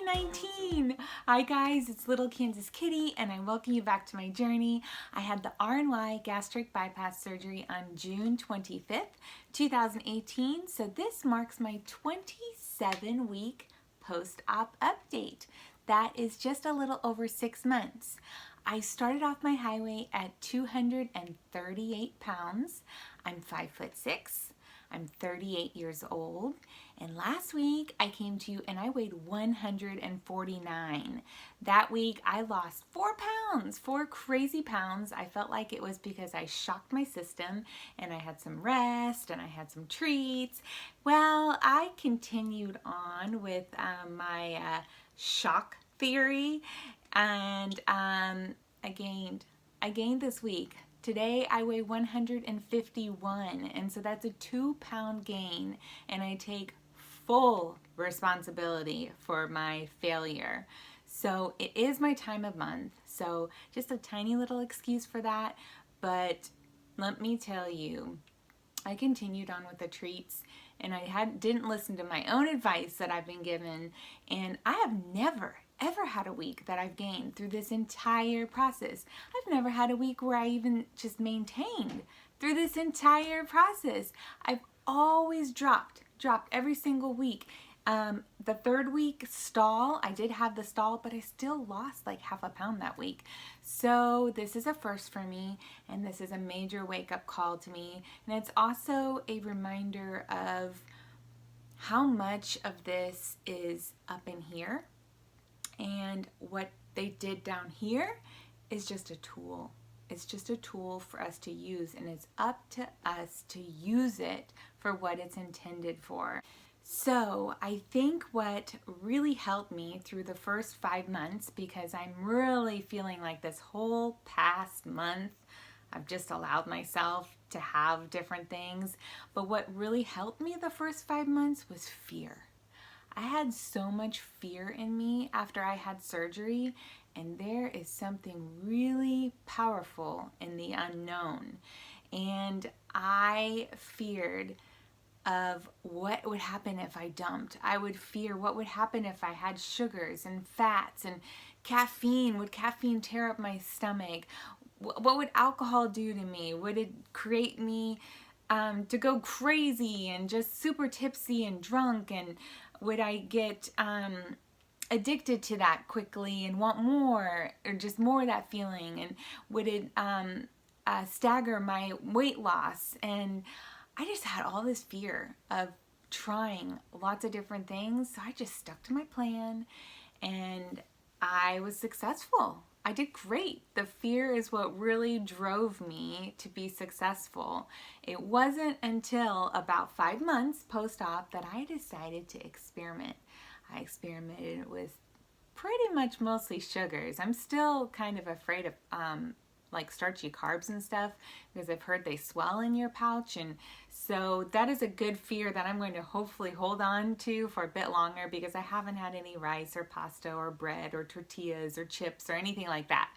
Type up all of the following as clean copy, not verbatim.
2019. Hi guys, it's Little Kansas Kitty and I welcome you back to my journey. I had the RNY gastric bypass surgery on June 25th, 2018. So this marks my 27-week post-op update. That is just a little over 6 months. I started off my high weight at 238 pounds. I'm 5'6". I'm 38 years old, and last week I came to you and I weighed 149. That week I lost 4 pounds, 4 crazy pounds. I felt like it was because I shocked my system and I had some rest and I had some treats. Well, I continued on with my shock theory, and I gained this week. Today I weigh 151, and so that's a 2-pound gain, and I take full responsibility for my failure. So it is my time of month, so just a tiny little excuse for that, but let me tell you, I continued on with the treats, and I didn't listen to my own advice that I've been given, and I have never ever had a week that I've gained through this entire process. I've never had a week where I even just maintained through this entire process. I've always dropped every single week. The third week stall, I did have the stall, but I still lost like half a pound that week. So this is a first for me, and this is a major wake-up call to me. And it's also a reminder of how much of this is up in here, and what they did down here is just a tool. It's just a tool for us to use, and it's up to us to use it for what it's intended for. So I think what really helped me through the first 5 months, because I'm really feeling like this whole past month I've just allowed myself to have different things, but what really helped me the first 5 months was fear. I had so much fear in me after I had surgery, and there is something really powerful in the unknown. And I feared of what would happen if I dumped. I would fear what would happen if I had sugars and fats and caffeine. Would caffeine tear up my stomach? What would alcohol do to me? Would it create me to go crazy and just super tipsy and drunk? And would I get addicted to that quickly and want more, or just more of that feeling? And would it stagger my weight loss? And I just had all this fear of trying lots of different things. So I just stuck to my plan, and I was successful. I did great. The fear is what really drove me to be successful. It wasn't until about 5 months post-op that I decided to experiment. I experimented with pretty much mostly sugars. I'm still kind of afraid of like starchy carbs and stuff, because I've heard they swell in your pouch, and so that is a good fear that I'm going to hopefully hold on to for a bit longer, because I haven't had any rice or pasta or bread or tortillas or chips or anything like that.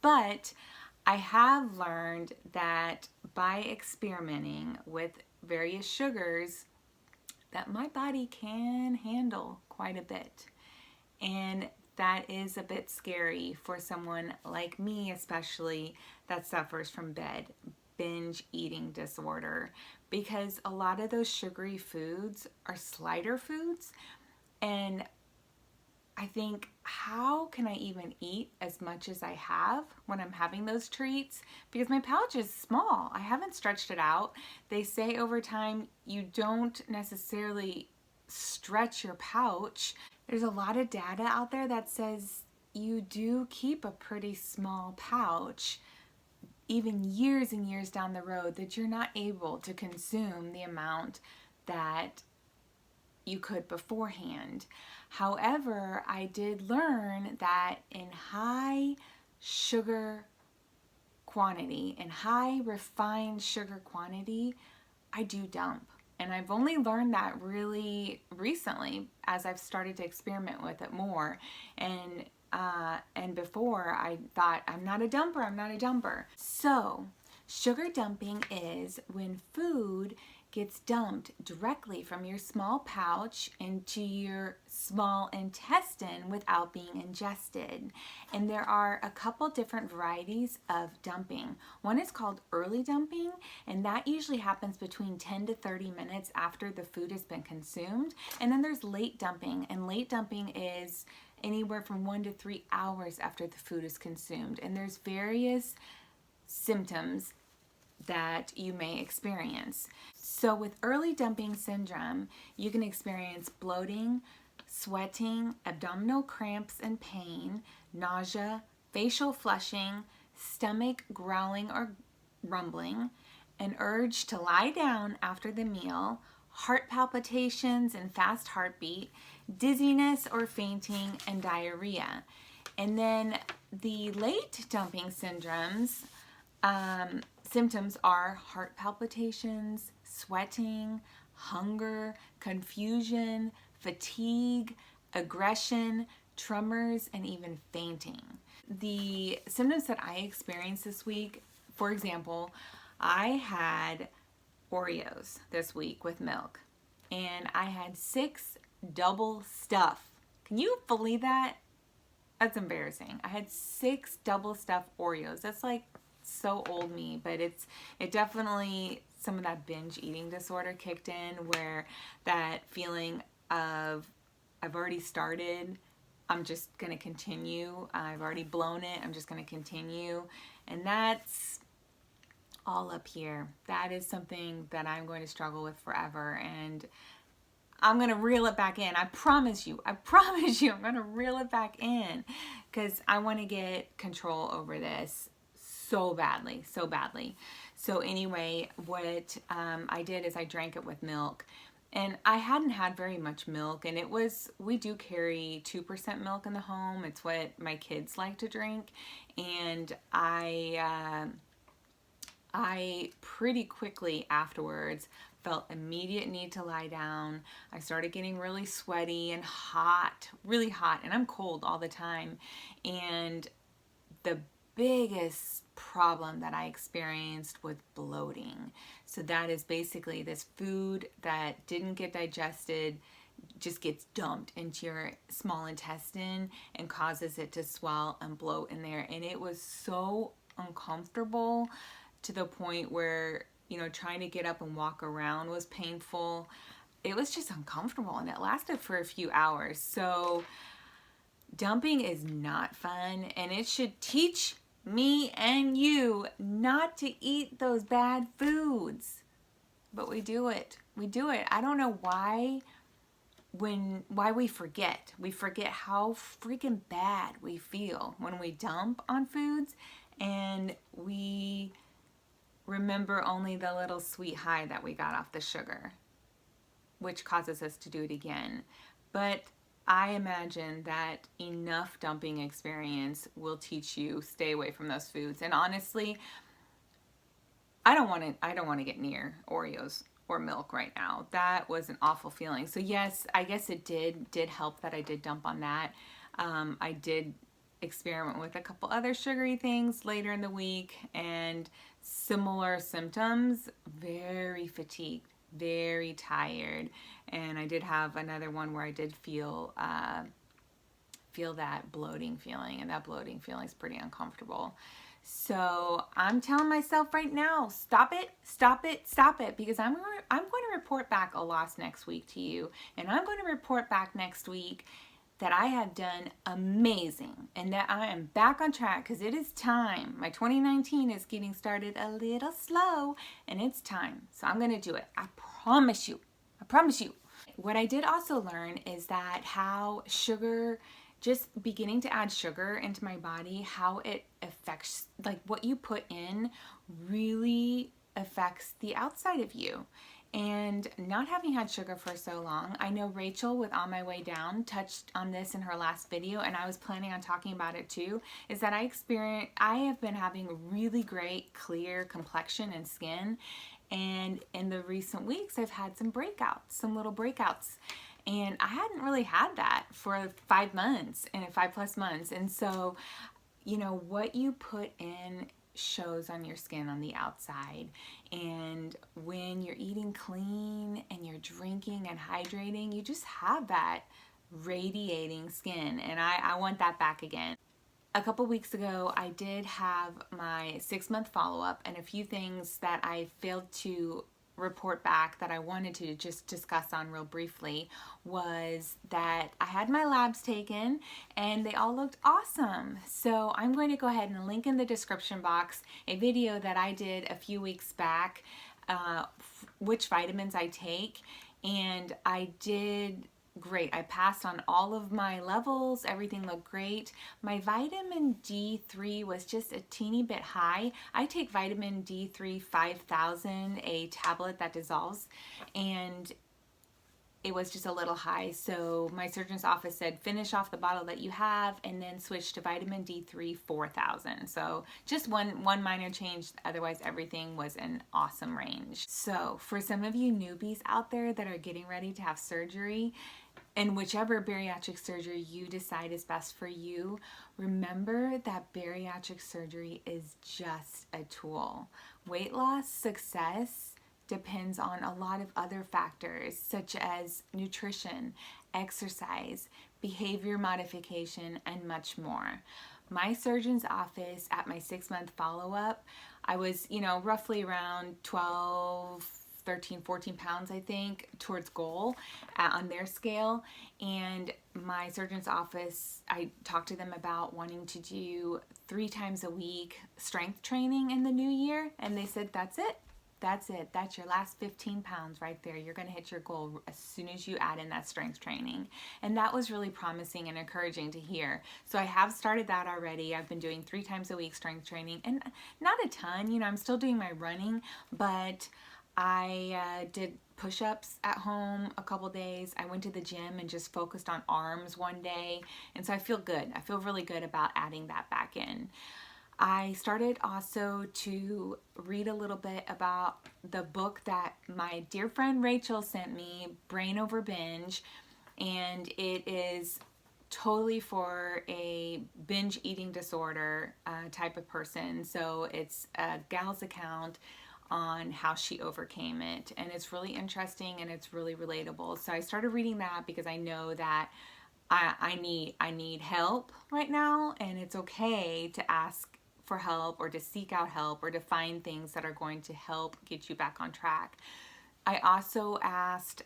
But I have learned that by experimenting with various sugars, that my body can handle quite a bit. And that is a bit scary for someone like me, especially, that suffers from binge eating disorder, because a lot of those sugary foods are slider foods, and I think, how can I even eat as much as I have when I'm having those treats? Because my pouch is small. I haven't stretched it out. They say over time you don't necessarily stretch your pouch. There's a lot of data out there that says you do keep a pretty small pouch, even years and years down the road, that you're not able to consume the amount that you could beforehand. However, I did learn that in high sugar quantity, in high refined sugar quantity, I do dump. And I've only learned that really recently as I've started to experiment with it more. And before I thought, I'm not a dumper. So sugar dumping is when food gets dumped directly from your small pouch into your small intestine without being ingested. And there are a couple different varieties of dumping. One is called early dumping, and that usually happens between 10 to 30 minutes after the food has been consumed. And then there's late dumping, and late dumping is anywhere from 1 to 3 hours after the food is consumed. And there's various symptoms that you may experience. So with early dumping syndrome, you can experience bloating, sweating, abdominal cramps and pain, nausea, facial flushing, stomach growling or rumbling, an urge to lie down after the meal, heart palpitations and fast heartbeat, dizziness or fainting, and diarrhea. And then the late dumping syndromes, symptoms are heart palpitations, sweating, hunger, confusion, fatigue, aggression, tremors, and even fainting. The symptoms that I experienced this week, for example, I had Oreos this week with milk, and I had 6 double stuff. Can you believe that? That's embarrassing. I had 6 double stuffed Oreos. That's like so old me, but it definitely, some of that binge eating disorder kicked in, where that feeling of I've already started, I'm just going to continue. I've already blown it, I'm just going to continue. And that's all up here. That is something that I'm going to struggle with forever, and I'm going to reel it back in. I promise you, I'm going to reel it back in, because I want to get control over this so badly. So anyway, what I did is I drank it with milk, and I hadn't had very much milk, and we do carry 2% milk in the home. It's what my kids like to drink, and I pretty quickly afterwards felt immediate need to lie down. I started getting really sweaty and hot, really hot, and I'm cold all the time. And the biggest problem that I experienced was bloating. So that is basically this food that didn't get digested just gets dumped into your small intestine and causes it to swell and bloat in there. And it was so uncomfortable, to the point where, trying to get up and walk around was painful. It was just uncomfortable, and it lasted for a few hours. So dumping is not fun, and it should teach me and you not to eat those bad foods. But we do it. I don't know why we forget. We forget how freaking bad we feel when we dump on foods, and we remember only the little sweet high that we got off the sugar, which causes us to do it again. But I imagine that enough dumping experience will teach you stay away from those foods. And honestly, I don't want to get near Oreos or milk right now. That was an awful feeling. So yes, I guess it did help that I did dump on that. I did experiment with a couple other sugary things later in the week, and similar symptoms: very fatigued, very tired. And I did have another one where I did feel that bloating feeling, and that bloating feeling is pretty uncomfortable. So I'm telling myself right now, stop it, because I'm going to report back a loss next week to you, and I'm going to report back next week that I have done amazing and that I am back on track, because it is time. My 2019 is getting started a little slow, and it's time. So I'm going to do it. I promise you. What I did also learn is that how sugar, just beginning to add sugar into my body, how it affects, like what you put in really affects the outside of you. And not having had sugar for so long, I know Rachel with On My Way Down touched on this in her last video, and I was planning on talking about it too, is that I have been having a really great clear complexion and skin, and in the recent weeks I've had some little breakouts, and I hadn't really had that for 5 months and 5+ months. And so, what you put in shows on your skin on the outside. And when you're eating clean and you're drinking and hydrating, you just have that radiating skin, and I want that back again. A couple weeks ago, I did have my 6-month follow-up, and a few things that I failed to report back that I wanted to just discuss on real briefly was that I had my labs taken and they all looked awesome. So I'm going to go ahead and link in the description box a video that I did a few weeks back, which vitamins I take, and I did great. I passed on all of my levels. Everything looked great. My vitamin D3 was just a teeny bit high. I take vitamin D3 5000, a tablet that dissolves, and it was just a little high. So my surgeon's office said, finish off the bottle that you have and then switch to vitamin D3 4000. So just one minor change. Otherwise, everything was an awesome range. So for some of you newbies out there that are getting ready to have surgery, and whichever bariatric surgery you decide is best for you, remember that bariatric surgery is just a tool. Weight loss success depends on a lot of other factors, such as nutrition, exercise, behavior modification, and much more. My surgeon's office at my 6-month follow-up, I was, roughly around 12, 13, 14 pounds, I think, towards goal on their scale. And my surgeon's office, I talked to them about wanting to do 3 times a week strength training in the new year. And they said, that's it. That's it. That's your last 15 pounds right there. You're going to hit your goal as soon as you add in that strength training. And that was really promising and encouraging to hear. So I have started that already. I've been doing 3 times a week strength training, and not a ton. I'm still doing my running, but I did push-ups at home a couple days. I went to the gym and just focused on arms one day. And so I feel good. I feel really good about adding that back in. I started also to read a little bit about the book that my dear friend Rachel sent me, Brain Over Binge, and it is totally for a binge eating disorder type of person. So it's a gal's account on how she overcame it, and it's really interesting and it's really relatable. So I started reading that because I know that I need help right now, and it's okay to ask for help or to seek out help or to find things that are going to help get you back on track. I also asked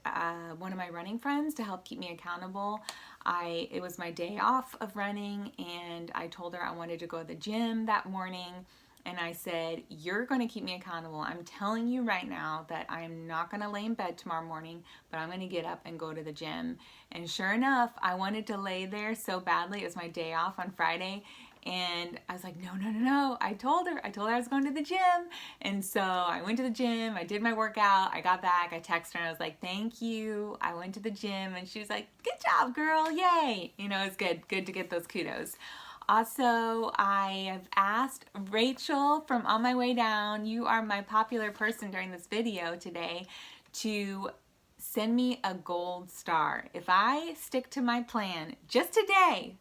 one of my running friends to help keep me accountable. It was my day off of running, and I told her I wanted to go to the gym that morning. And I said, you're going to keep me accountable. I'm telling you right now that I'm not going to lay in bed tomorrow morning, but I'm going to get up and go to the gym. And sure enough, I wanted to lay there so badly. It was my day off on Friday. And I was like, no. I told her I was going to the gym. And so I went to the gym. I did my workout. I got back. I texted her and I was like, thank you. I went to the gym. And she was like, good job, girl. Yay. It's good to get those kudos. Also, I have asked Rachel from On My Way Down, you are my popular person during this video today, to send me a gold star. If I stick to my plan just today,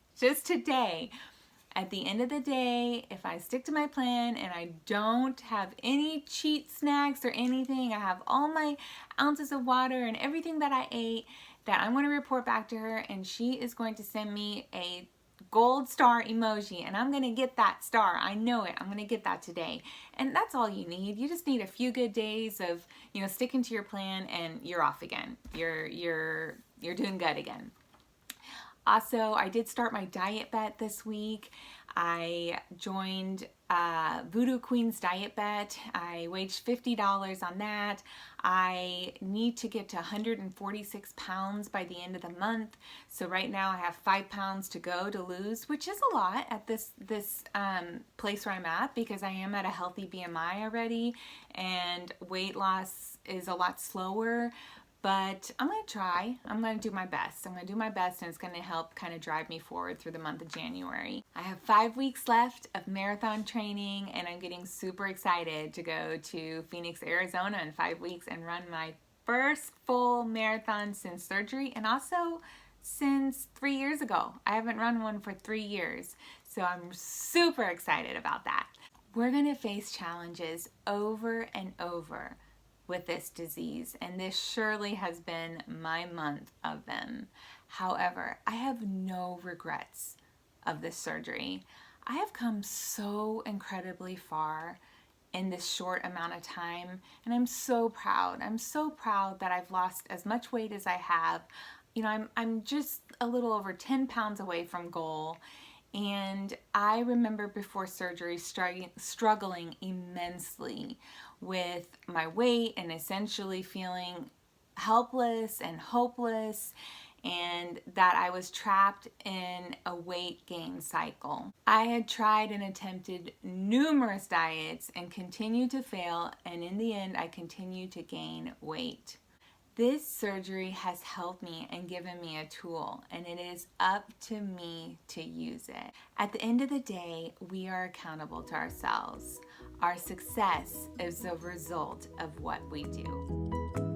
at the end of the day, if I stick to my plan and I don't have any cheat snacks or anything, I have all my ounces of water and everything that I ate, that I'm going to report back to her, and she is going to send me a gold star emoji, and I'm going to get that star. I know it. I'm going to get that today. And that's all you need. You just need a few good days of, sticking to your plan, and you're off again. You're doing good again. Also, I did start my diet bet this week. I joined Voodoo Queen's diet bet. I waged $50 on that. I need to get to 146 pounds by the end of the month. So right now I have 5 pounds to go to lose, which is a lot at this place where I'm at, because I am at a healthy BMI already, and weight loss is a lot slower. But I'm going to try. I'm going to do my best. I'm going to do my best, and it's going to help kind of drive me forward through the month of January. I have 5 weeks left of marathon training, and I'm getting super excited to go to Phoenix, Arizona in 5 weeks and run my first full marathon since surgery, and also since 3 years ago. I haven't run one for 3 years, so I'm super excited about that. We're going to face challenges over and over with this disease, and this surely has been my month of them. However, I have no regrets of this surgery. I have come so incredibly far in this short amount of time, and I'm so proud. I'm so proud that I've lost as much weight as I have. You know, I'm just a little over 10 pounds away from goal. And I remember before surgery struggling immensely with my weight and essentially feeling helpless and hopeless, and that I was trapped in a weight gain cycle. I had tried and attempted numerous diets and continued to fail, and in the end I continued to gain weight. This surgery has helped me and given me a tool, and it is up to me to use it. At the end of the day, we are accountable to ourselves. Our success is a result of what we do.